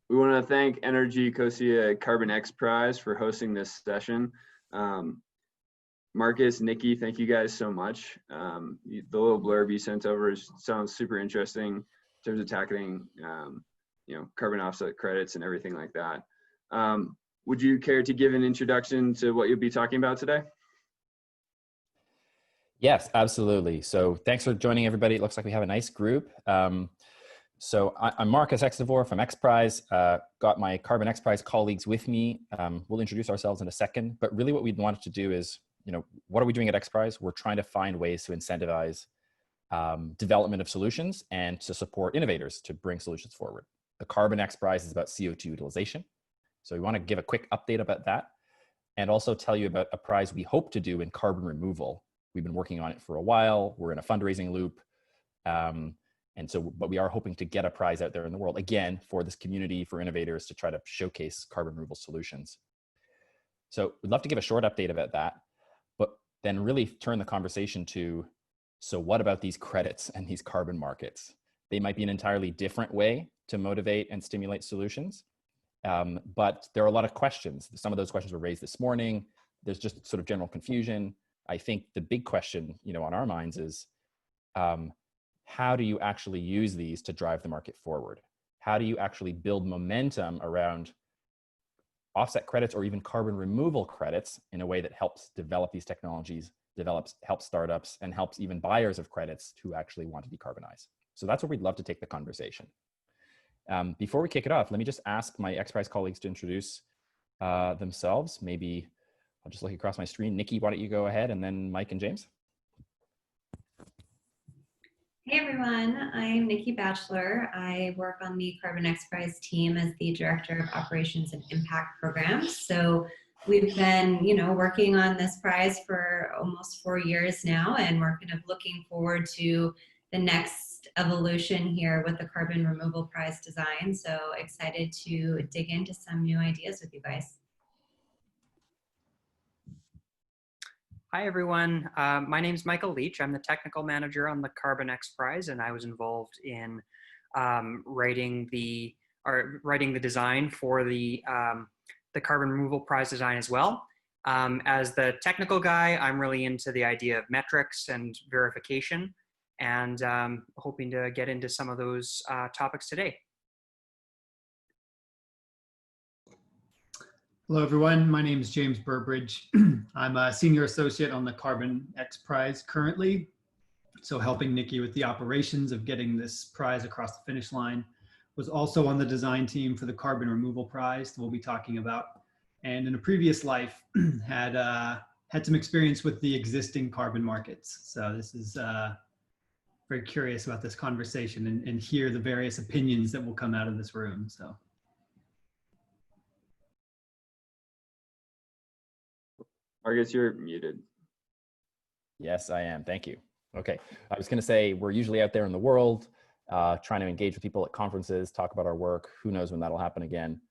We want to thank NRG COSIA Carbon Xprize for hosting this session. Marcus, Nikki, thank you guys so much. The little blurb you sent over sounds super interesting in terms of tackling, carbon offset credits and everything like that. Would you care to give an introduction to what you'll be talking about today? Yes, absolutely. So thanks for joining, everybody. It looks like we have a nice group. So I'm Marcus Xivor from Xprize. Got my Carbon Xprize colleagues with me. We'll introduce ourselves in a second, but really what we wanted to do is, what are we doing at Xprize? We're trying to find ways to incentivize development of solutions and to support innovators to bring solutions forward. The Carbon Xprize is about CO2 utilization. So we want to give a quick update about that and also tell you about a prize we hope to do in carbon removal. We've been working on it for a while. We're in a fundraising loop. But we are hoping to get a prize out there in the world, again, for this community, for innovators to try to showcase carbon removal solutions. So we'd love to give a short update about that, but then really turn the conversation to, so what about these credits and these carbon markets? They might be an entirely different way to motivate and stimulate solutions, but there are a lot of questions. Some of those questions were raised this morning. There's just sort of general confusion. I think the big question, on our minds is, how do you actually use these to drive the market forward? How do you actually build momentum around offset credits or even carbon removal credits in a way that helps develop these technologies, helps startups, and helps even buyers of credits who actually want to decarbonize? So that's where we'd love to take the conversation. Before we kick it off, let me just ask my Xprize colleagues to introduce themselves. Maybe I'll just look across my screen. Nikki, why don't you go ahead, and then Mike and James. Hey everyone, I'm Nikki Batchelor. I work on the Carbon Xprize team as the Director of Operations and Impact Programs. So we've been, working on this prize for almost 4 years now, and we're kind of looking forward to the next evolution here with the Carbon Removal Prize design. So excited to dig into some new ideas with you guys. Hi everyone, my name is Michael Leach. I'm the technical manager on the Carbon Xprize, and I was involved in writing the design for the Carbon Removal Prize design as well. As the technical guy, I'm really into the idea of metrics and verification, and hoping to get into some of those topics today. Hello, everyone. My name is James Burbridge. I'm a senior associate on the Carbon Xprize currently, so helping Nikki with the operations of getting this prize across the finish line. Was also on the design team for the Carbon Removal Prize that we'll be talking about, and in a previous life had some experience with the existing carbon markets. So this is very curious about this conversation and hear the various opinions that will come out of this room. So. Marcus, you're muted. Yes, I am. Thank you. Okay. I was going to say, we're usually out there in the world trying to engage with people at conferences, talk about our work. Who knows when that'll happen again.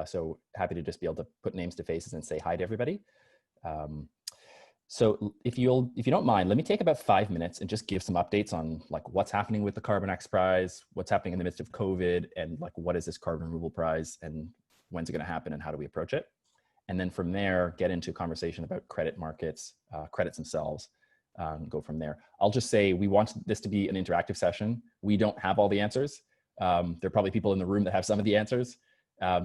So happy to just be able to put names to faces and say hi to everybody. So if you don't mind, let me take about 5 minutes and just give some updates on what's happening with the Carbon Xprize, what's happening in the midst of COVID, and what is this Carbon Removal Prize, and when's it going to happen, and how do we approach it? And then from there, get into a conversation about credit markets, credits themselves, go from there. I'll just say we want this to be an interactive session. We don't have all the answers. There are probably people in the room that have some of the answers.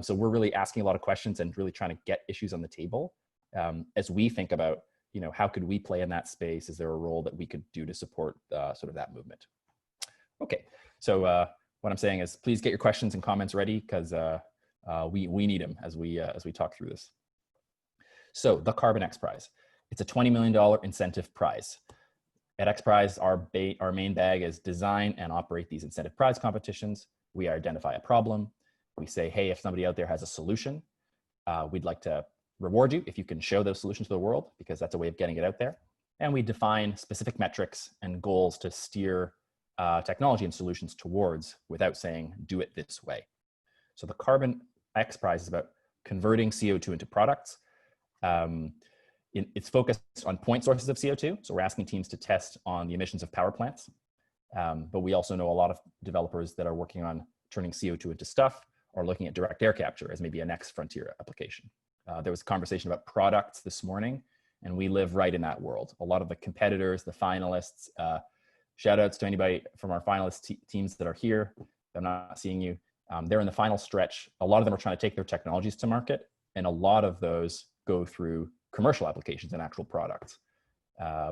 So we're really asking a lot of questions and really trying to get issues on the table as we think about, how could we play in that space? Is there a role that we could do to support sort of that movement? Okay, so what I'm saying is please get your questions and comments ready, because we need them as we talk through this. So the Carbon Xprize, it's a $20 million incentive prize. At Xprize, our main bag is design and operate these incentive prize competitions. We identify a problem. We say, hey, if somebody out there has a solution, we'd like to reward you if you can show those solutions to the world, because that's a way of getting it out there. And we define specific metrics and goals to steer technology and solutions towards, without saying, do it this way. So the Carbon Xprize is about converting CO2 into products. It's focused on point sources of CO2. So we're asking teams to test on the emissions of power plants. But we also know a lot of developers that are working on turning CO2 into stuff, or looking at direct air capture as maybe a next frontier application. There was a conversation about products this morning, and we live right in that world. A lot of the competitors, the finalists, shout outs to anybody from our finalist teams that are here. I'm not seeing you. They're in the final stretch. A lot of them are trying to take their technologies to market, and a lot of those go through commercial applications and actual products,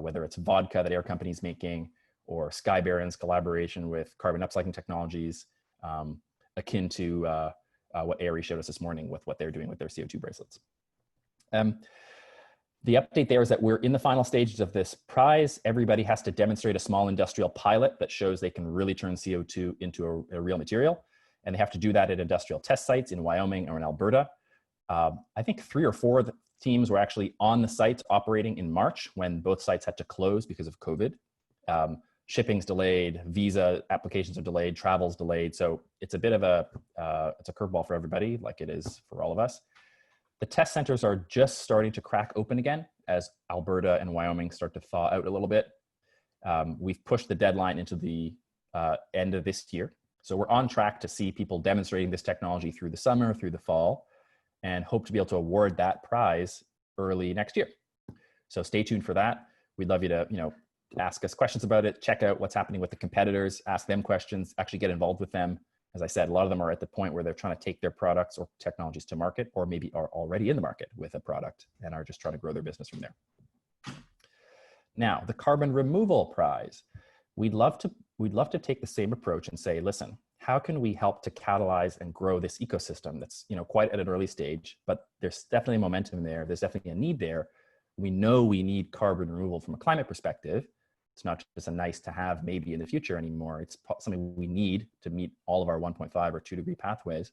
whether it's vodka that air companies making, or Sky Baron's collaboration with carbon upcycling technologies, akin to what Aerie showed us this morning with what they're doing with their CO2 bracelets. The update there is that we're in the final stages of this prize. Everybody has to demonstrate a small industrial pilot that shows they can really turn CO2 into a real material. And they have to do that at industrial test sites in Wyoming or in Alberta. I think 3 or 4 of the teams were actually on the site operating in March when both sites had to close because of COVID. Shipping's delayed, visa applications are delayed, travel's delayed. So it's a bit of it's a curveball for everybody, like it is for all of us. The test centers are just starting to crack open again as Alberta and Wyoming start to thaw out a little bit. We've pushed the deadline into the end of this year. So we're on track to see people demonstrating this technology through the summer, through the fall, and hope to be able to award that prize early next year. So stay tuned for that. We'd love you to, ask us questions about it, check out what's happening with the competitors, ask them questions, actually get involved with them. As I said, a lot of them are at the point where they're trying to take their products or technologies to market, or maybe are already in the market with a product and are just trying to grow their business from there. Now, the carbon removal prize. We'd love to take the same approach and say, listen, how can we help to catalyze and grow this ecosystem that's quite at an early stage, but there's definitely momentum there. There's definitely a need there. We know we need carbon removal from a climate perspective. It's not just a nice to have maybe in the future anymore. It's something we need to meet all of our 1.5 or 2 degree pathways.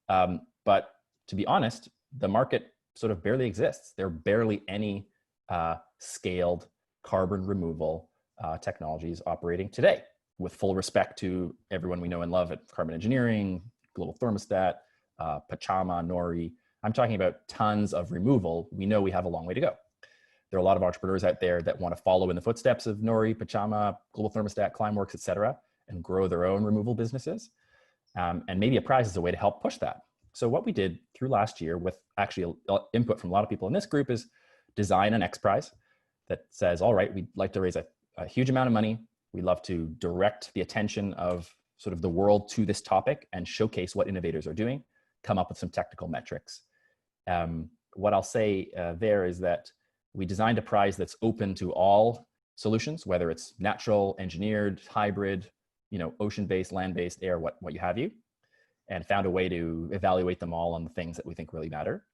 But to be honest, the market sort of barely exists. There are barely any scaled carbon removal technologies operating today, with full respect to everyone we know and love at Carbon Engineering, Global Thermostat, Pachama, Nori. I'm talking about tons of removal. We know we have a long way to go. There are a lot of entrepreneurs out there that want to follow in the footsteps of Nori, Pachama, Global Thermostat, Climeworks, et cetera, and grow their own removal businesses. And maybe a prize is a way to help push that. So what we did through last year, with actually input from a lot of people in this group, is design an XPRIZE that says, all right, we'd like to raise a huge amount of money. We'd love to direct the attention of sort of the world to this topic and showcase what innovators are doing, come up with some technical metrics. What I'll say there is that we designed a prize that's open to all solutions, whether it's natural, engineered, hybrid, ocean-based, land-based, air, what you have you, and found a way to evaluate them all on the things that we think really matter.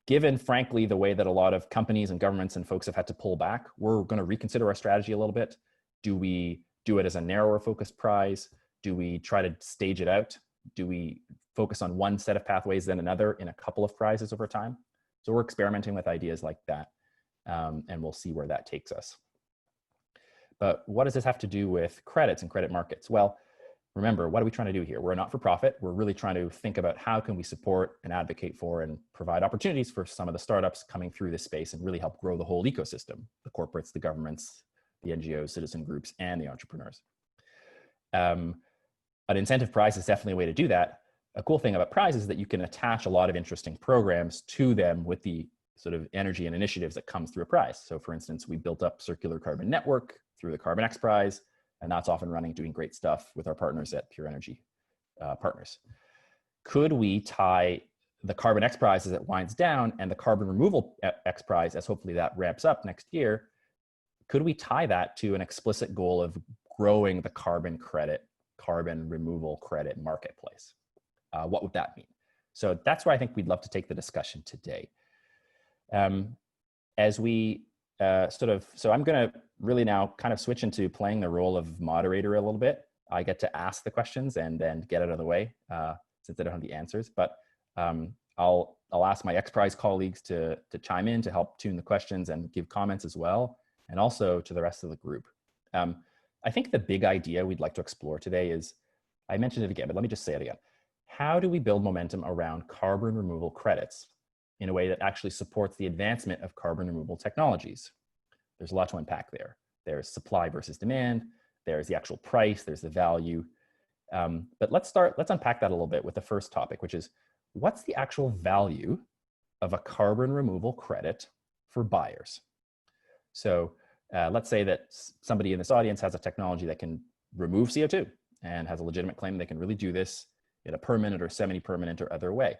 Given, frankly, the way that a lot of companies and governments and folks have had to pull back, we're going to reconsider our strategy a little bit. Do we do it as a narrower focused prize? Do we try to stage it out? Do we focus on one set of pathways then another in a couple of prizes over time? So we're experimenting with ideas like that, and we'll see where that takes us. But what does this have to do with credits and credit markets? Well, remember, what are we trying to do here? We're a not-for-profit. We're really trying to think about how can we support and advocate for and provide opportunities for some of the startups coming through this space and really help grow the whole ecosystem, the corporates, the governments, the NGOs, citizen groups, and the entrepreneurs. An incentive prize is definitely a way to do that. A cool thing about prizes is that you can attach a lot of interesting programs to them with the sort of energy and initiatives that comes through a prize. So for instance, we built up Circular Carbon Network through the Carbon Xprize, and that's off and running, doing great stuff with our partners at Pure Energy Partners. Could we tie the Carbon Xprize as it winds down and the Carbon Removal Xprize, as hopefully that ramps up next year, could we tie that to an explicit goal of growing the carbon removal credit marketplace? What would that mean? So that's where I think we'd love to take the discussion today. As we so I'm going to really now kind of switch into playing the role of moderator a little bit. I get to ask the questions and then get out of the way since I don't have the answers. But I'll ask my XPRIZE colleagues to chime in to help tune the questions and give comments as well, and also to the rest of the group. I think the big idea we'd like to explore today is, I mentioned it again, but let me just say it again. How do we build momentum around carbon removal credits in a way that actually supports the advancement of carbon removal technologies? There's a lot to unpack there. There's supply versus demand. There's the actual price. There's the value. But let's unpack that a little bit with the first topic, which is what's the actual value of a carbon removal credit for buyers? So let's say that somebody in this audience has a technology that can remove CO2 and has a legitimate claim they can really do this in a permanent or semi-permanent or other way.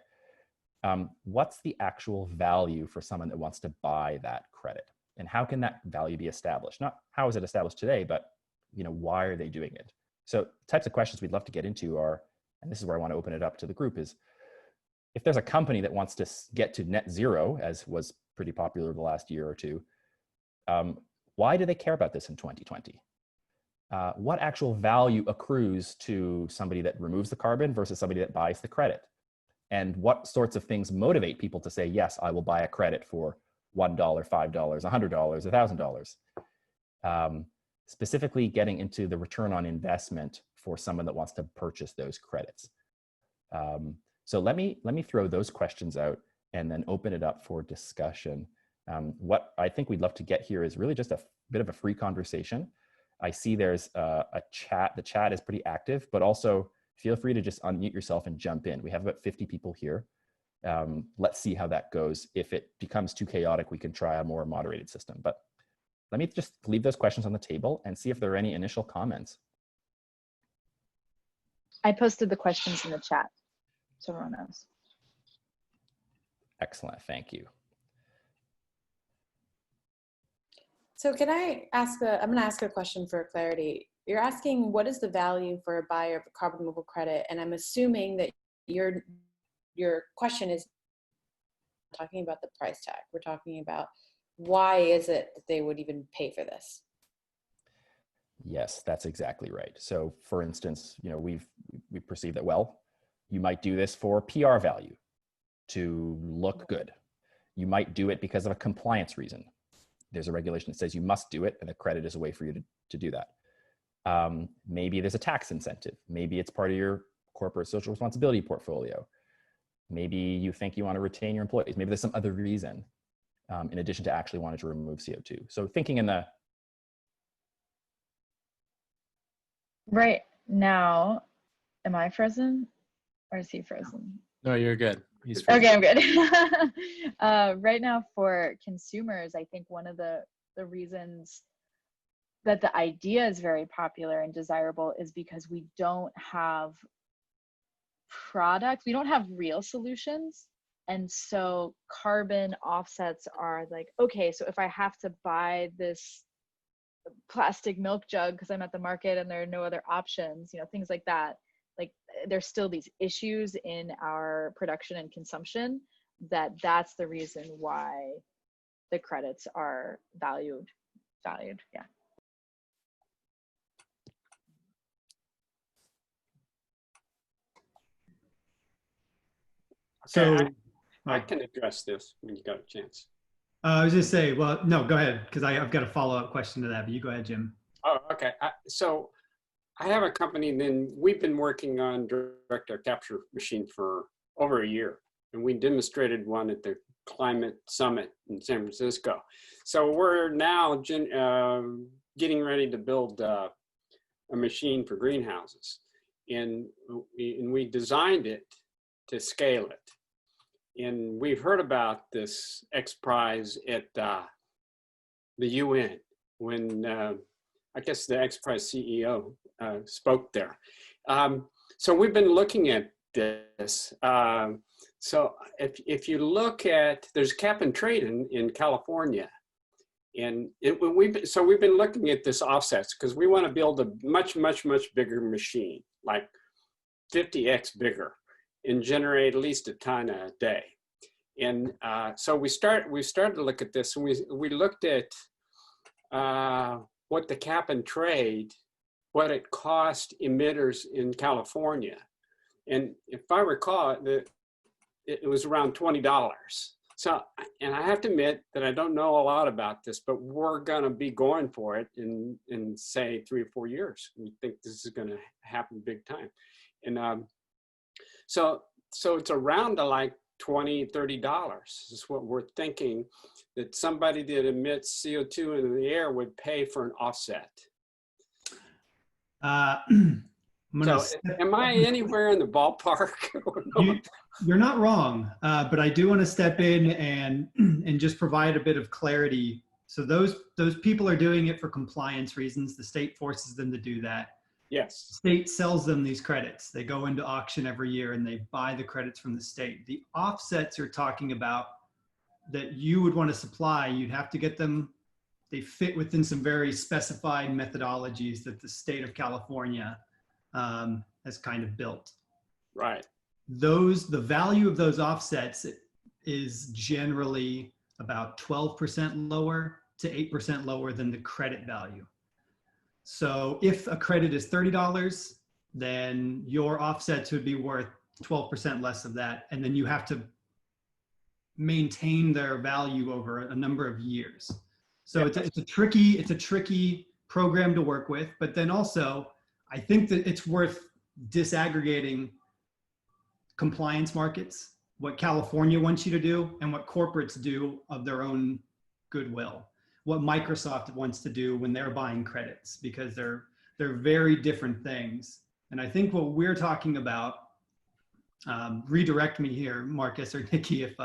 What's the actual value for someone that wants to buy that credit? And how can that value be established? Not how is it established today, but why are they doing it? So types of questions we'd love to get into are, and this is where I want to open it up to the group, is if there's a company that wants to get to net zero, as was pretty popular the last year or two, why do they care about this in 2020? What actual value accrues to somebody that removes the carbon versus somebody that buys the credit? And what sorts of things motivate people to say, yes, I will buy a credit for $1, $5, $100, $1,000? Specifically getting into the return on investment for someone that wants to purchase those credits. So let me throw those questions out and then open it up for discussion. What I think we'd love to get here is really just a bit of a free conversation. I see there's a chat. The chat is pretty active, but also feel free to just unmute yourself and jump in. We have about 50 people here. Let's see how that goes. If it becomes too chaotic, we can try a more moderated system. But let me just leave those questions on the table and see if there are any initial comments. I posted the questions in the chat, so everyone knows. Excellent, thank you. So can I ask I'm going to ask a question for clarity. You're asking what is the value for a buyer of a carbon removal credit, and I'm assuming that your question is talking about the price tag. We're talking about why is it that they would even pay for this? Yes, that's exactly right. So for instance, we perceive that, well, you might do this for PR value to look good. You might do it because of a compliance reason. There's a regulation that says you must do it, and a credit is a way for you to do that. Maybe there's a tax incentive. Maybe it's part of your corporate social responsibility portfolio. Maybe you think you want to retain your employees. Maybe there's some other reason in addition to actually wanting to remove CO2. So thinking in the... Right now, am I frozen or is he frozen? No, you're good. He's frozen. Okay, I'm good. Right now for consumers, I think one of the reasons that the idea is very popular and desirable is because we don't have products, we don't have real solutions. And so carbon offsets are like, okay, so if I have to buy this plastic milk jug because I'm at the market and there are no other options, things like that, like there's still these issues in our production and consumption that's the reason why the credits are valued. Yeah. So I can address this when you got a chance. I was just saying, well, no, go ahead, because I've got a follow-up question to that, but you go ahead, Jim. Oh, okay. So I have a company, and then we've been working on direct air capture machine for over a year, and we demonstrated one at the Climate Summit in San Francisco. So we're now getting ready to build a machine for greenhouses, and we designed it to scale it. And we've heard about this XPRIZE at the UN when I guess the XPRIZE CEO spoke there. So we've been looking at this. So if you look at, there's cap and trade in California. And we've been looking at this offsets because we want to build a much, much, much bigger machine, like 50x bigger, and generate at least a ton a day. And so we started to look at this, and we looked at what the cap and trade, what it cost emitters in California. And if I recall, it was around $20. So, and I have to admit that I don't know a lot about this, but we're gonna be going for it in say 3 or 4 years. We think this is gonna happen big time. And so it's around to like $20, $30 is what we're thinking that somebody that emits CO2 into the air would pay for an offset. So am I anywhere in the ballpark? You're not wrong, but I do want to step in and just provide a bit of clarity. So those people are doing it for compliance reasons. The state forces them to do that. Yes. The state sells them these credits. They go into auction every year and they buy the credits from the state. The offsets you're talking about that you would want to supply, you'd have to get them. They fit within some very specified methodologies that the state of California has kind of built. Right. The value of those offsets is generally about 12% lower to 8% lower than the credit value. So if a credit is $30, then your offsets would be worth 12% less of that. And then you have to maintain their value over a number of years. So it's a tricky program to work with, but then also I think that it's worth disaggregating compliance markets, what California wants you to do and what corporates do of their own goodwill, what Microsoft wants to do when they're buying credits, because they're very different things. And I think what we're talking about, redirect me here, Marcus or Nikki, if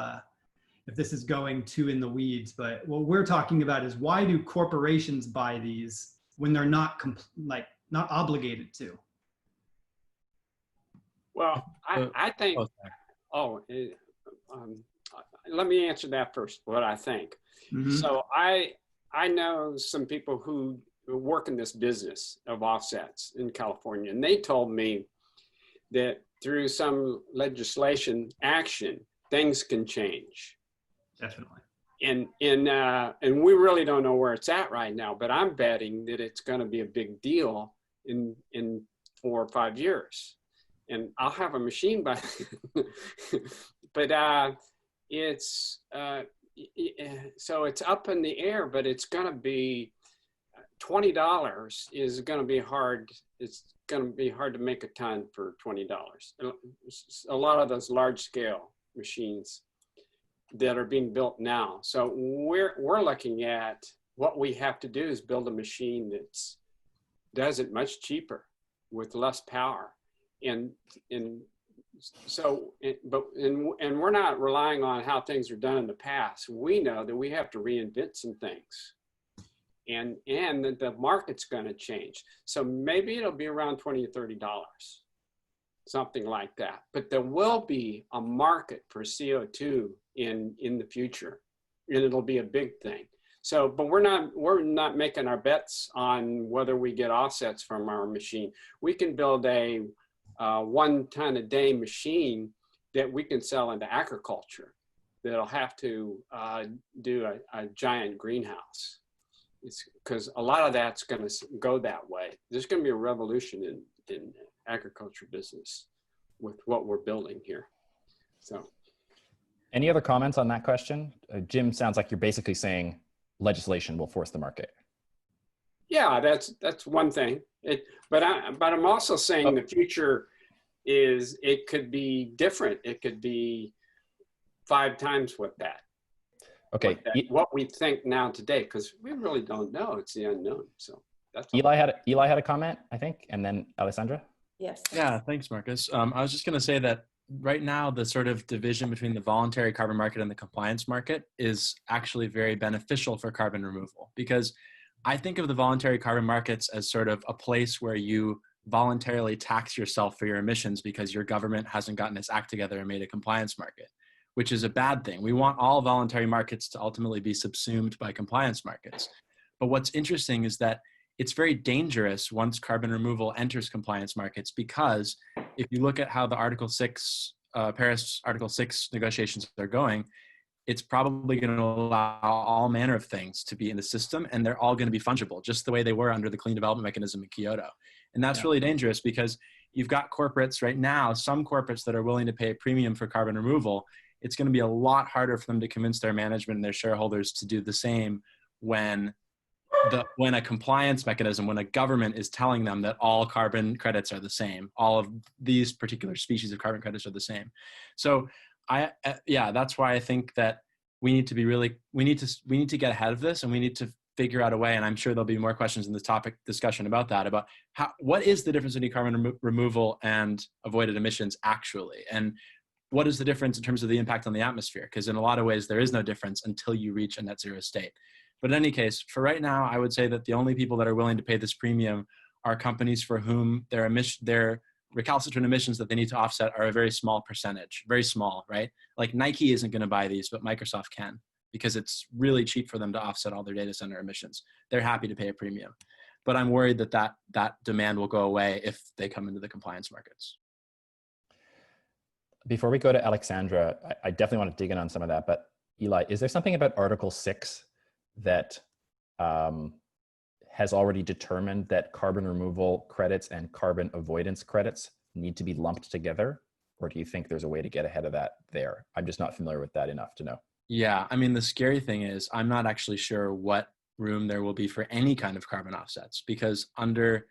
this is going too in the weeds, but what we're talking about is why do corporations buy these when they're not obligated to? Well, I think, let me answer that first, what I think. Mm-hmm. So I know some people who work in this business of offsets in California, and they told me that through some legislation action, things can change. Definitely. And we really don't know where it's at right now, but I'm betting that it's going to be a big deal in 4 or 5 years. And I'll have a machine by then. But it's so it's up in the air, but it's going to be $20 is going to be hard. It's going to be hard to make a ton for $20. A lot of those large scale machines that are being built now. So we're looking at what we have to do is build a machine that does it much cheaper with less power. And we're not relying on how things are done in the past. We know that we have to reinvent some things, and that the market's going to change. So maybe it'll be around $20 or $30, something like that. But there will be a market for CO2 in the future, and it'll be a big thing. So, but we're not making our bets on whether we get offsets from our machine. We can build a 1 ton a day machine that we can sell into agriculture that'll have to do a giant greenhouse. It's because a lot of that's going to go that way. There's going to be a revolution in agriculture business with what we're building here. So, any other comments on that question? Jim, sounds like you're basically saying legislation will force the market. Yeah, that's one thing. But I'm also saying the future is it could be different. It could be 5 times what that. Okay. What we think now today, because we really don't know. It's the unknown. So that's Eli had a comment, I think, and then Alessandra. Yes. Yeah, thanks, Marcus. I was just going to say that right now, the sort of division between the voluntary carbon market and the compliance market is actually very beneficial for carbon removal, because I think of the voluntary carbon markets as sort of a place where you voluntarily tax yourself for your emissions because your government hasn't gotten its act together and made a compliance market, which is a bad thing. We want all voluntary markets to ultimately be subsumed by compliance markets. But what's interesting is that it's very dangerous once carbon removal enters compliance markets, because if you look at how the Paris Article 6 negotiations are going, it's probably going to allow all manner of things to be in the system, and they're all going to be fungible, just the way they were under the Clean Development Mechanism in Kyoto. And that's really dangerous, because you've got corporates right now, some corporates that are willing to pay a premium for carbon removal. It's going to be a lot harder for them to convince their management and their shareholders to do the same when a compliance mechanism, when a government is telling them that all carbon credits are the same, all of these particular species of carbon credits are the same. So that's why I think that we need to get ahead of this, and we need to figure out a way, and I'm sure there'll be more questions in this topic discussion about that, about what is the difference between carbon removal and avoided emissions actually? And what is the difference in terms of the impact on the atmosphere? Because in a lot of ways, there is no difference until you reach a net zero state. But in any case, for right now, I would say that the only people that are willing to pay this premium are companies for whom their recalcitrant emissions that they need to offset are a very small percentage, very small, right? Like Nike isn't going to buy these, but Microsoft can, because it's really cheap for them to offset all their data center emissions. They're happy to pay a premium. But I'm worried that demand will go away if they come into the compliance markets. Before we go to Alexandra, I definitely want to dig in on some of that, but Eli, is there something about Article 6 that has already determined that carbon removal credits and carbon avoidance credits need to be lumped together? Or do you think there's a way to get ahead of that there? I'm just not familiar with that enough to know. Yeah, I mean, the scary thing is I'm not actually sure what room there will be for any kind of carbon offsets, because under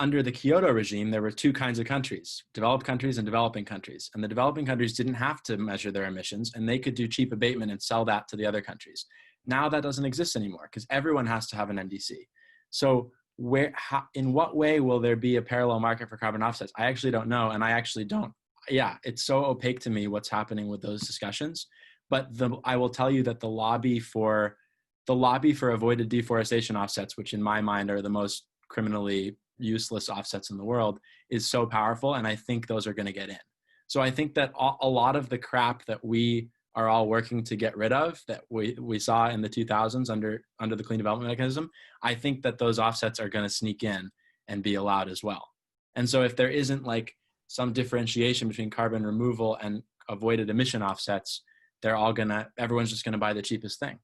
the Kyoto regime, there were two kinds of countries, developed countries and developing countries. And the developing countries didn't have to measure their emissions, and they could do cheap abatement and sell that to the other countries. Now that doesn't exist anymore because everyone has to have an NDC. So in what way will there be a parallel market for carbon offsets? I actually don't know. And I actually don't, yeah, it's so opaque to me what's happening with those discussions. But I will tell you that the lobby for avoided deforestation offsets, which in my mind are the most criminally useless offsets in the world, is so powerful. And I think those are going to get in. So I think that a lot of the crap that we are all working to get rid of, that we saw in the 2000s under the clean development mechanism, I think that those offsets are going to sneak in and be allowed as well. And so if there isn't like some differentiation between carbon removal and avoided emission offsets, everyone's just going to buy the cheapest thing.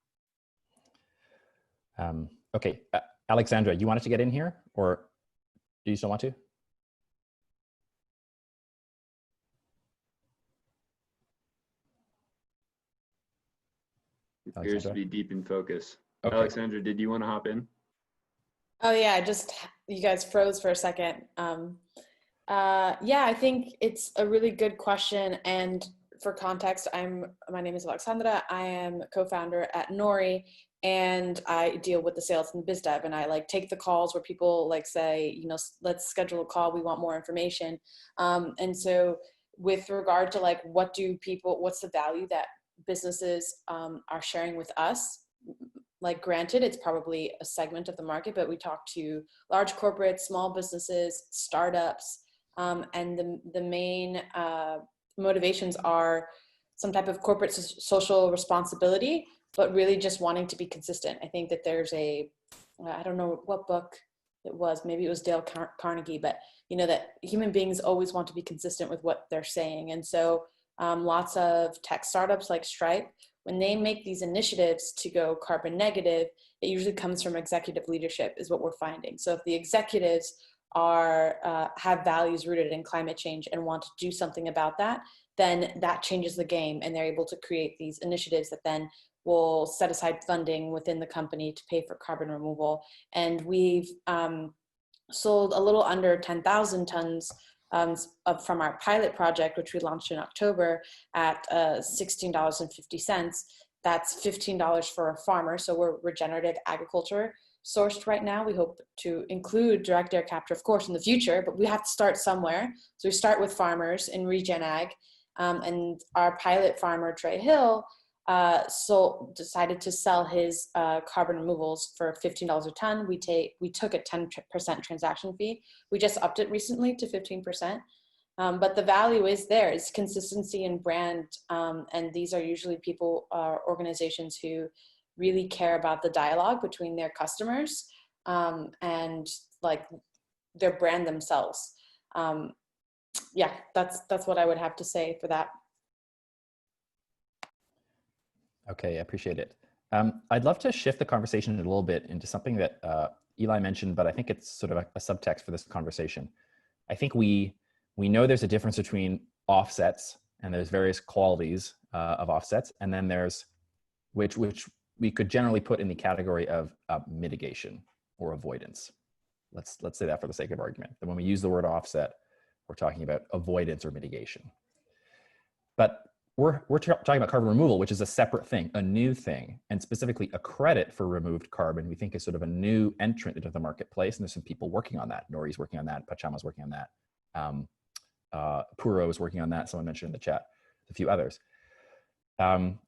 Okay, Alexandra, you wanted to get in here, or do you still want to? Appears to be deep in focus. Okay. Alexandra, did you want to hop in? Oh yeah, you guys froze for a second. Yeah, I think it's a really good question. And for context, my name is Alexandra. I am co-founder at Nori, and I deal with the sales and biz dev. And I take the calls where people say, let's schedule a call. We want more information. And so with regard to what's the value that businesses are sharing with us, granted, it's probably a segment of the market, but we talk to large corporates, small businesses, startups, and the main motivations are some type of corporate social responsibility, but really just wanting to be consistent. I think that there's I don't know what book it was, maybe it was Dale Carnegie, but that human beings always want to be consistent with what they're saying. And so lots of tech startups like Stripe, when they make these initiatives to go carbon negative, it usually comes from executive leadership, is what we're finding. So if the executives have values rooted in climate change and want to do something about that, then that changes the game, and they're able to create these initiatives that then will set aside funding within the company to pay for carbon removal. And we've sold a little under 10,000 tons from our pilot project, which we launched in October at $16.50. That's $15 for a farmer. So we're regenerative agriculture sourced right now. We hope to include direct air capture, of course, in the future, but we have to start somewhere. So we start with farmers in regen ag, and our pilot farmer, Trey Hill, decided to sell his carbon removals for $15 a ton. We took a 10% transaction fee. We just upped it recently to 15%. But the value is there. It's consistency and brand. And these are usually people, organizations who really care about the dialogue between their customers and their brand themselves. Yeah, that's what I would have to say for that. Okay, I appreciate it. I'd love to shift the conversation a little bit into something that Eli mentioned, but I think it's sort of a subtext for this conversation. I think we know there's a difference between offsets, and there's various qualities of offsets, and then there's which we could generally put in the category of mitigation or avoidance. Let's say that for the sake of argument. That when we use the word offset, we're talking about avoidance or mitigation. But we're talking about carbon removal, which is a separate thing, a new thing, and specifically a credit for removed carbon. We think is sort of a new entrant into the marketplace, and there's some people working on that. Nori's working on that. Pachama's working on that. Puro is working on that. Someone mentioned in the chat, a few others. And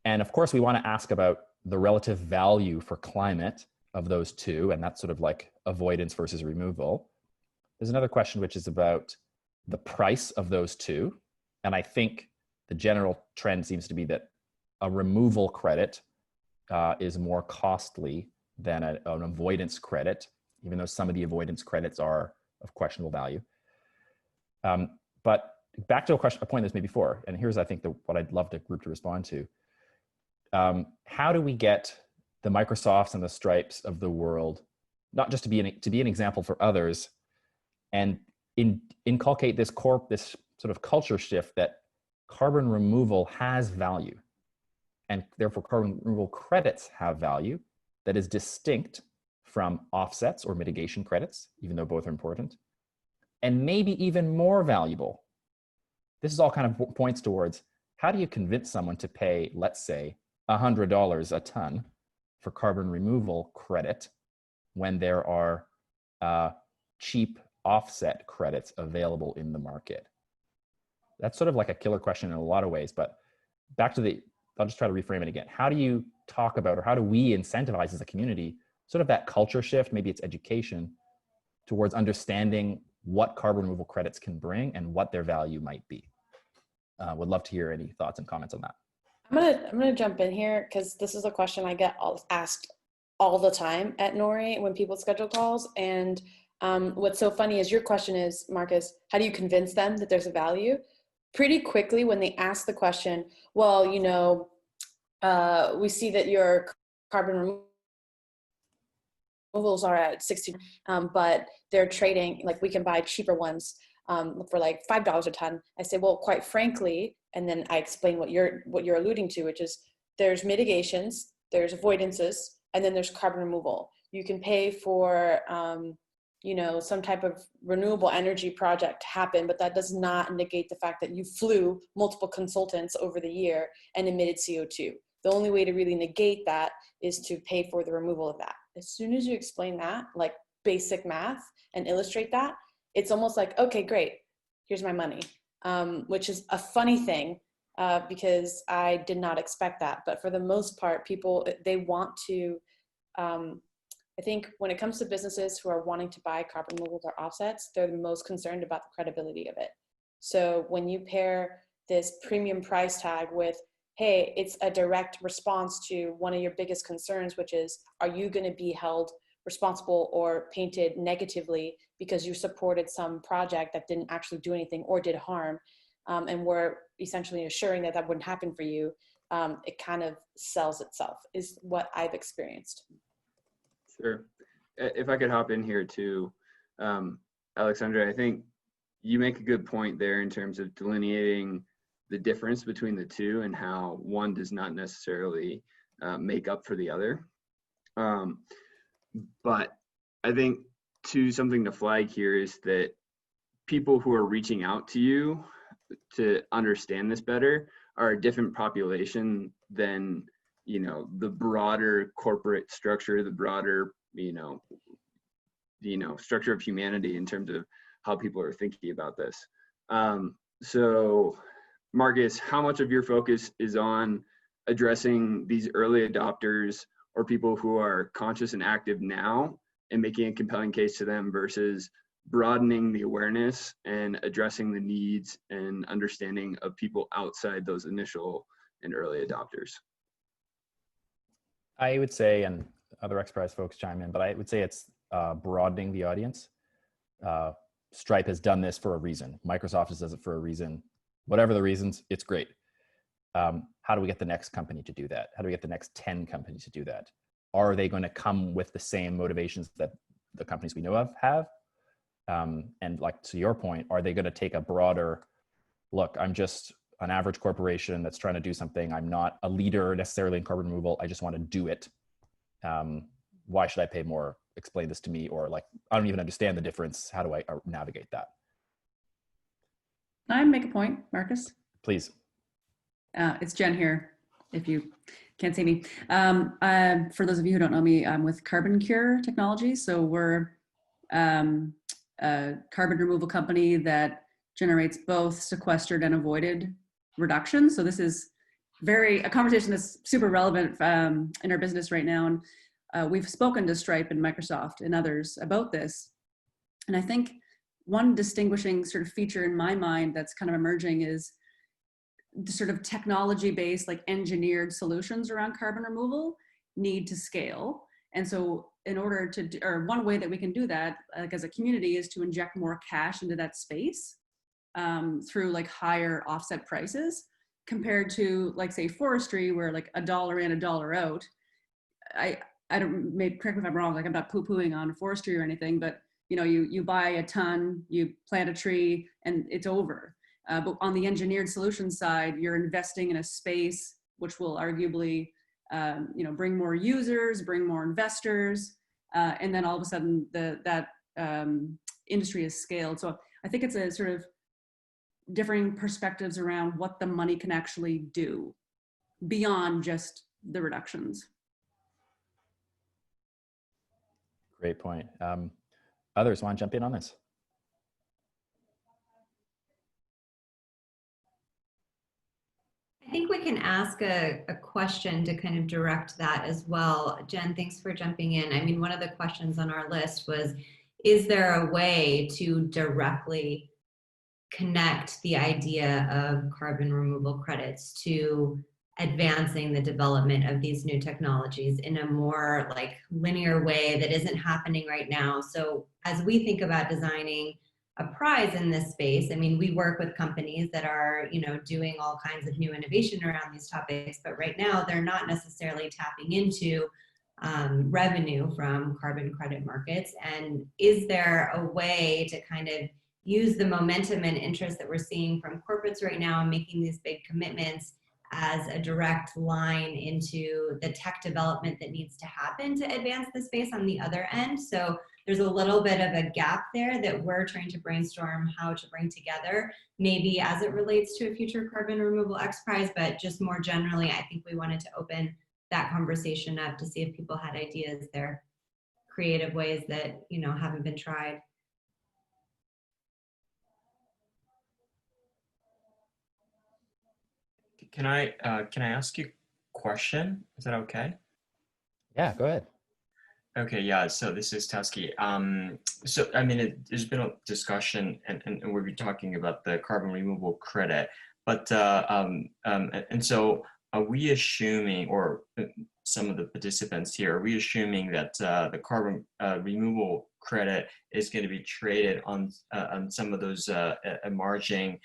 of course, we want to ask about the relative value for climate of those two, and that's sort of like avoidance versus removal. There's another question which is about the price of those two, and I think the general trend seems to be that a removal credit is more costly than an avoidance credit, even though some of the avoidance credits are of questionable value. But back to a point that's made before, and here's, I think, what I'd love the group to respond to. How do we get the Microsofts and the Stripes of the world, not just to be an example for others, and inculcate this sort of culture shift that carbon removal has value, and therefore carbon removal credits have value that is distinct from offsets or mitigation credits, even though both are important, and maybe even more valuable. This is all kind of points towards how do you convince someone to pay, let's say, $100 a ton for carbon removal credit when there are cheap offset credits available in the market? That's sort of like a killer question in a lot of ways, but back to I'll just try to reframe it again. How do you talk about, or how do we incentivize as a community, sort of that culture shift, maybe it's education, towards understanding what carbon removal credits can bring and what their value might be? Would love to hear any thoughts and comments on that. I'm gonna jump in here because this is a question I get asked all the time at Nori when people schedule calls. And what's so funny is your question is, Marcus, how do you convince them that there's a value? Pretty quickly when they ask the question, well, you know, we see that your carbon removals are at 60, but they're trading, like we can buy cheaper ones for like $5 a ton. I say, well, quite frankly, and then I explain what you're alluding to, which is there's mitigations, there's avoidances, and then there's carbon removal. You can pay for you know, some type of renewable energy project to happen, but that does not negate the fact that you flew multiple consultants over the year and emitted CO2. The only way to really negate that is to pay for the removal of that. As soon as you explain that, like basic math, and illustrate that, it's almost like, okay, great, here's my money, which is a funny thing because I did not expect that. But for the most part, people, they want to, I think when it comes to businesses who are wanting to buy carbon removals or offsets, they're the most concerned about the credibility of it. So when you pair this premium price tag with, hey, it's a direct response to one of your biggest concerns, which is, are you going to be held responsible or painted negatively because you supported some project that didn't actually do anything or did harm, and we're essentially assuring that that wouldn't happen for you, it kind of sells itself, is what I've experienced. Sure. If I could hop in here too, Alexandra, I think you make a good point there in terms of delineating the difference between the two and how one does not necessarily make up for the other. But I think something to flag here is that people who are reaching out to you to understand this better are a different population than, you know, the broader corporate structure, the broader, structure of humanity in terms of how people are thinking about this. So Marcus, how much of your focus is on addressing these early adopters or people who are conscious and active now and making a compelling case to them versus broadening the awareness and addressing the needs and understanding of people outside those initial and early adopters? I would say, and other XPRIZE folks chime in, but I would say it's broadening the audience. Stripe has done this for a reason. Microsoft does it for a reason. Whatever the reasons, it's great. How do we get the next company to do that? How do we get the next 10 companies to do that? Are they going to come with the same motivations that the companies we know of have? And like to your point, are they going to take a broader look? I'm just an average corporation that's trying to do something. I'm not a leader necessarily in carbon removal. I just want to do it. Why should I pay more? Explain this to me. Or like, I don't even understand the difference. How do I navigate that? Can I make a point, Marcus? Please. It's Jen here, if you can't see me. For those of you who don't know me, I'm with Carbon Cure Technologies. So we're a carbon removal company that generates both sequestered and avoided reductions. So this is a conversation that's super relevant in our business right now. And we've spoken to Stripe and Microsoft and others about this. And I think one distinguishing sort of feature in my mind that's kind of emerging is the sort of technology-based, like engineered solutions around carbon removal need to scale. And so in order to, or one way that we can do that, like as a community, is to inject more cash into that space through like higher offset prices compared to like say forestry, where like $1 in, $1 out. I don't, maybe correct me if I'm wrong, like I'm not poo-pooing on forestry or anything, but you know, you buy a ton, you plant a tree, and it's over. But on the engineered solutions side, you're investing in a space which will arguably, you know, bring more users, bring more investors, and then all of a sudden that industry is scaled. So I think it's a sort of differing perspectives around what the money can actually do beyond just the reductions. Great point. Others want to jump in on this? I think we can ask a question to kind of direct that as well. Jen, thanks for jumping in. I mean, one of the questions on our list was, is there a way to directly connect the idea of carbon removal credits to advancing the development of these new technologies in a more like linear way that isn't happening right now? So as we think about designing a prize in this space, I mean, we work with companies that are, you know, doing all kinds of new innovation around these topics, but right now they're not necessarily tapping into revenue from carbon credit markets. And is there a way to kind of use the momentum and interest that we're seeing from corporates right now and making these big commitments as a direct line into the tech development that needs to happen to advance the space on the other end? So there's a little bit of a gap there that we're trying to brainstorm how to bring together, maybe as it relates to a future carbon removal XPRIZE, but just more generally, I think we wanted to open that conversation up to see if people had ideas there, creative ways that, you know, haven't been tried. Can I ask you a question? Is that okay? Yeah, go ahead. Okay, yeah, so this is Tusky. So, I mean, there's been a discussion and we'll be talking about the carbon removal credit, but, and so are we assuming, or some of the participants here, are we assuming that the carbon removal credit is going to be traded on some of those emerging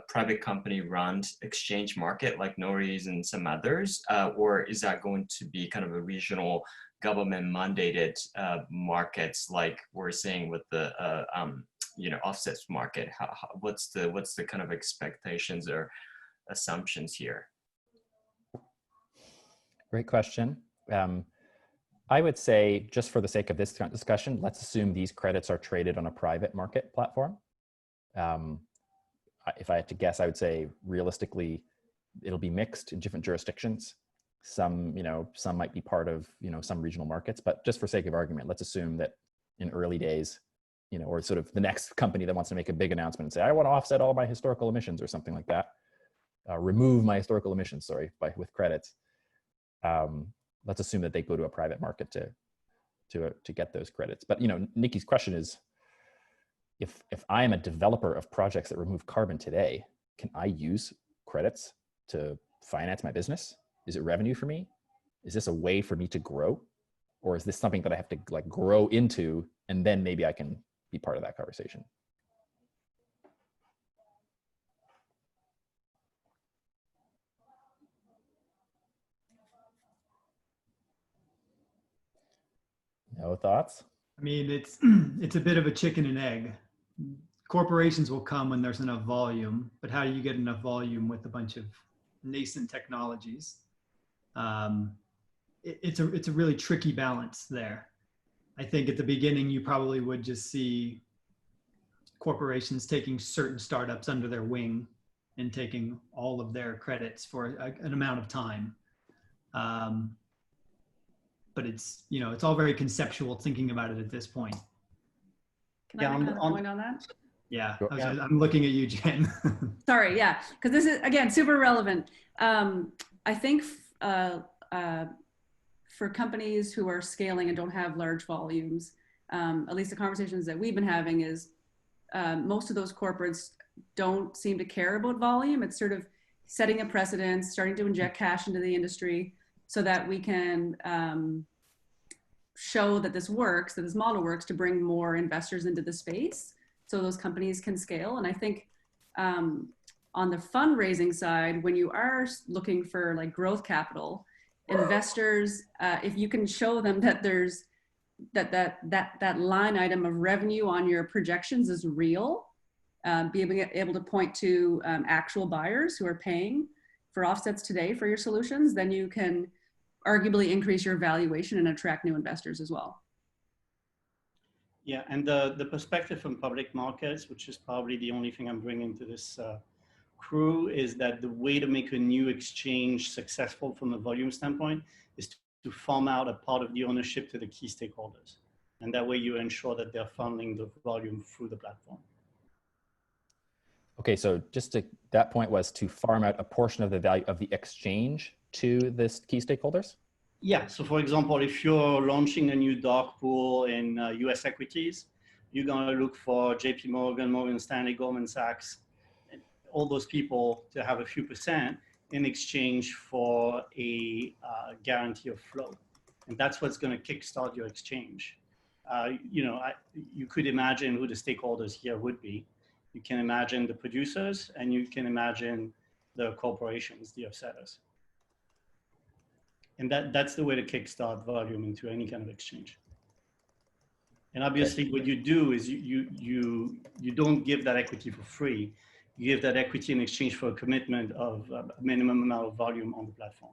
private company run exchange market like Nori's and some others, or is that going to be kind of a regional government mandated markets like we're seeing with the you know, offsets market? What's the kind of expectations or assumptions here? Great question. I would say, just for the sake of this discussion, let's assume these credits are traded on a private market platform. If I had to guess, I would say realistically, it'll be mixed in different jurisdictions. Some, you know, some might be part of, you know, some regional markets, but just for sake of argument, let's assume that in early days, you know, or sort of the next company that wants to make a big announcement and say, I want to offset all my historical emissions or something like that, remove my historical emissions, sorry, with credits. Let's assume that they go to a private market to get those credits. But, you know, Nikki's question is, if I am a developer of projects that remove carbon today, can I use credits to finance my business? Is it revenue for me? Is this a way for me to grow? Or is this something that I have to like grow into, and then maybe I can be part of that conversation? No thoughts? I mean, it's a bit of a chicken and egg. Corporations will come when there's enough volume, but how do you get enough volume with a bunch of nascent technologies? It's a really tricky balance there. I think at the beginning, you probably would just see corporations taking certain startups under their wing and taking all of their credits for an amount of time. But it's, you know, it's all very conceptual thinking about it at this point. Can I make a point on that? Yeah, I'm looking at you, Jen. Sorry, yeah, because this is, again, super relevant. I think for companies who are scaling and don't have large volumes, at least the conversations that we've been having is most of those corporates don't seem to care about volume. It's sort of setting a precedent, starting to inject cash into the industry so that we can show that this works, that this model works to bring more investors into the space so those companies can scale. And I think on the fundraising side, when you are looking for like growth capital, investors, if you can show them that there's that line item of revenue on your projections is real, be able to point to actual buyers who are paying for offsets today for your solutions, then you can arguably increase your valuation and attract new investors as well. Yeah, and the perspective from public markets, which is probably the only thing I'm bringing to this crew, is that the way to make a new exchange successful from a volume standpoint is to farm out a part of the ownership to the key stakeholders. And that way you ensure that they're funneling the volume through the platform. Okay, so that point was to farm out a portion of the value of the exchange to this key stakeholders? Yeah, so for example, if you're launching a new dark pool in US equities, you're gonna look for JP Morgan, Morgan Stanley, Goldman Sachs, all those people to have a few percent in exchange for a guarantee of flow. And that's what's gonna kickstart your exchange. You know, you could imagine who the stakeholders here would be. You can imagine the producers and you can imagine the corporations, the offsetters. And that's the way to kickstart volume into any kind of exchange. And obviously what you do is you don't give that equity for free. You give that equity in exchange for a commitment of a minimum amount of volume on the platform.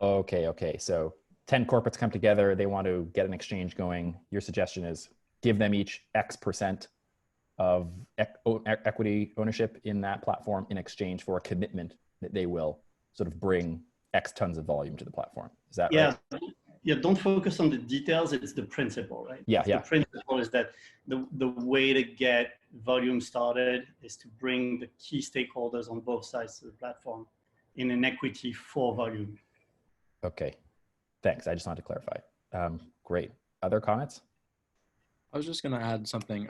Okay. So 10 corporates come together, they want to get an exchange going. Your suggestion is give them each X% of equity ownership in that platform in exchange for a commitment that they will sort of bring X tons of volume to the platform. Is that right? Yeah, don't focus on the details. It's the principle, right? Yeah. The principle is that the way to get volume started is to bring the key stakeholders on both sides of the platform in an equity for volume. Okay, thanks. I just wanted to clarify. Great. Other comments? I was just going to add something.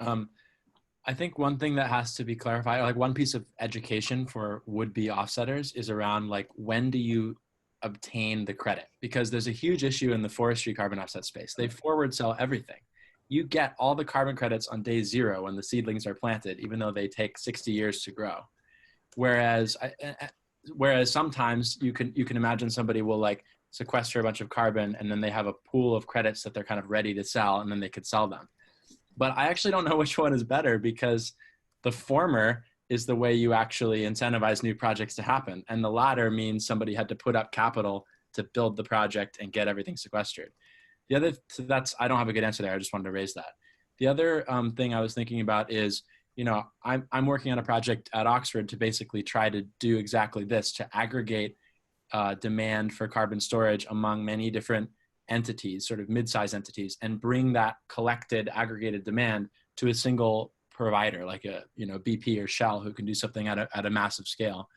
I think one thing that has to be clarified, like one piece of education for would-be offsetters is around like, when do you obtain the credit? Because there's a huge issue in the forestry carbon offset space. They forward sell everything. You get all the carbon credits on day 0 when the seedlings are planted, even though they take 60 years to grow. Whereas sometimes you can imagine somebody will like sequester a bunch of carbon and then they have a pool of credits that they're kind of ready to sell and then they could sell them. But I actually don't know which one is better, because the former is the way you actually incentivize new projects to happen. And the latter means somebody had to put up capital to build the project and get everything sequestered. The other, I don't have a good answer there. I just wanted to raise that. The other thing I was thinking about is, you know, I'm working on a project at Oxford to basically try to do exactly this, to aggregate demand for carbon storage among many different entities, sort of mid-size entities, and bring that collected aggregated demand to a single provider like a, you know, BP or Shell, who can do something at a massive scale.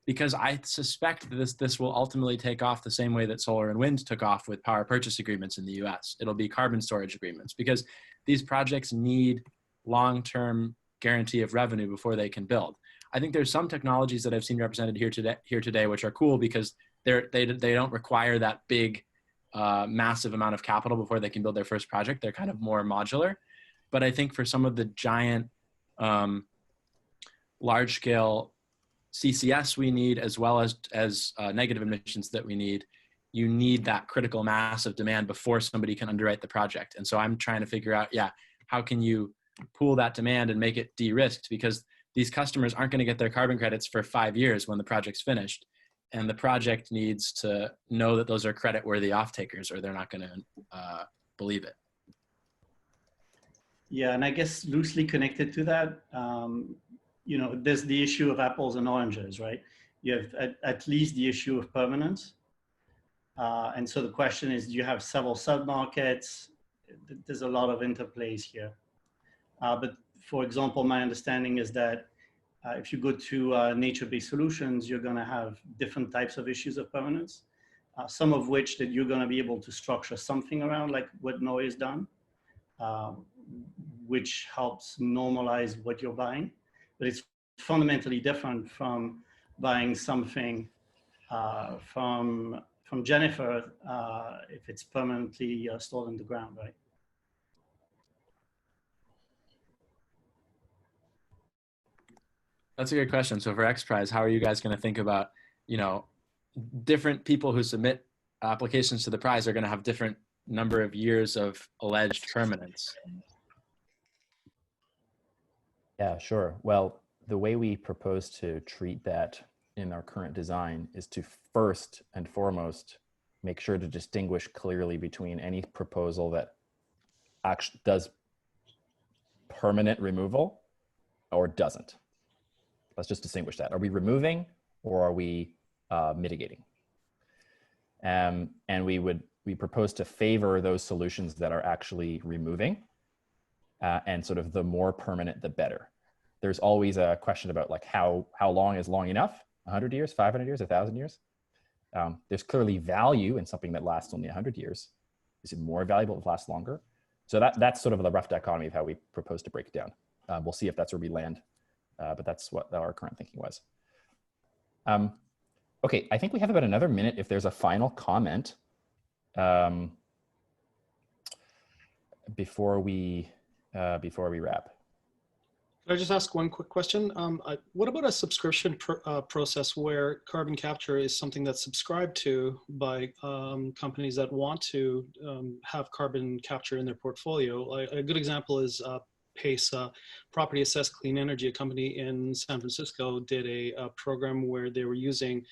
Because I suspect this will ultimately take off the same way that solar and wind took off with power purchase agreements in the US. It'll be carbon storage agreements, because these projects need long-term guarantee of revenue before they can build. I think there's some technologies that I've seen represented here today, which are cool because they don't require that big massive amount of capital before they can build their first project. They're kind of more modular. But I think for some of the giant large scale CCS we need, as well as negative emissions that we need, you need that critical mass of demand before somebody can underwrite the project. And so I'm trying to figure out, how can you pool that demand and make it de-risked? Because these customers aren't going to get their carbon credits for 5 years when the project's finished. And the project needs to know that those are credit-worthy off-takers, or they're not going to believe it. Yeah, and I guess loosely connected to that, you know, there's the issue of apples and oranges, right? You have at least the issue of permanence. And so the question is, do you have several submarkets? There's a lot of interplays here. But for example, my understanding is that if you go to nature-based solutions, you're going to have different types of issues of permanence, some of which that you're going to be able to structure something around, like what Noe has done, which helps normalize what you're buying. But it's fundamentally different from buying something from Jennifer if it's permanently stored in the ground, right? That's a good question. So for Xprize, how are you guys going to think about, you know, different people who submit applications to the prize are going to have different number of years of alleged permanence? Yeah, sure. Well, the way we propose to treat that in our current design is to first and foremost make sure to distinguish clearly between any proposal that actually does permanent removal or doesn't. Let's just distinguish that. Are we removing or are we mitigating? And we propose to favor those solutions that are actually removing, and sort of the more permanent, the better. There's always a question about like how long is long enough? 100 years, 500 years, 1,000 years? There's clearly value in something that lasts only 100 years. Is it more valuable if it lasts longer? So that's sort of the rough dichotomy of how we propose to break it down. We'll see if that's where we land, but that's what our current thinking was. Okay, I think we have about another minute if there's a final comment before we wrap. Can I just ask one quick question? What about a subscription process where carbon capture is something that's subscribed to by companies that want to have carbon capture in their portfolio? A good example is PACE, Property Assessed Clean Energy, a company in San Francisco did a program where they were using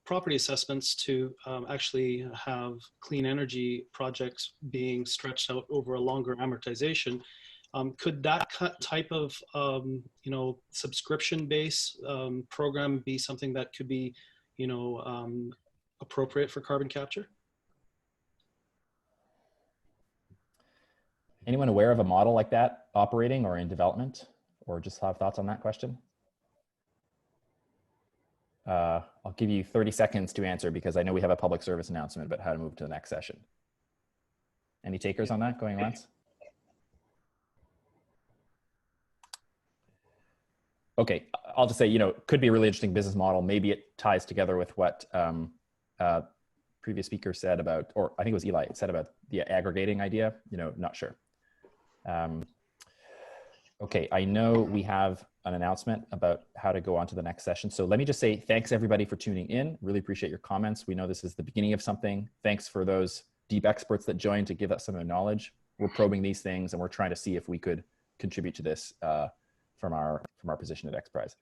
property assessments to actually have clean energy projects being stretched out over a longer amortization. Could that type of subscription-based program be something that could be appropriate for carbon capture? Anyone aware of a model like that operating or in development, or just have thoughts on that question? I'll give you 30 seconds to answer because I know we have a public service announcement about how to move to the next session. Any takers on that going once? Okay, I'll just say, could be a really interesting business model. Maybe it ties together with what previous speaker said about, or I think it was Eli said about the aggregating idea, not sure. Okay, I know we have an announcement about how to go on to the next session. So let me just say thanks everybody for tuning in. Really appreciate your comments. We know this is the beginning of something. Thanks for those deep experts that joined to give us some of the knowledge. We're probing these things and we're trying to see if we could contribute to this from our position at Xprize.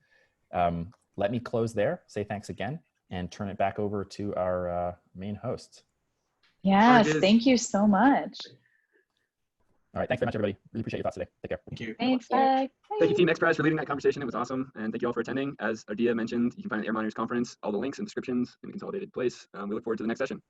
Let me close there, say thanks again, and turn it back over to our main hosts. Yes, thank you so much. All right, thanks very much, everybody. Really appreciate your thoughts today. Take care. Thank you. Thanks, Doug. Thank you, Team Xprize, for leading that conversation. It was awesome. And thank you all for attending. As Adia mentioned, you can find the AirMiners conference, all the links and descriptions in a consolidated place. We look forward to the next session.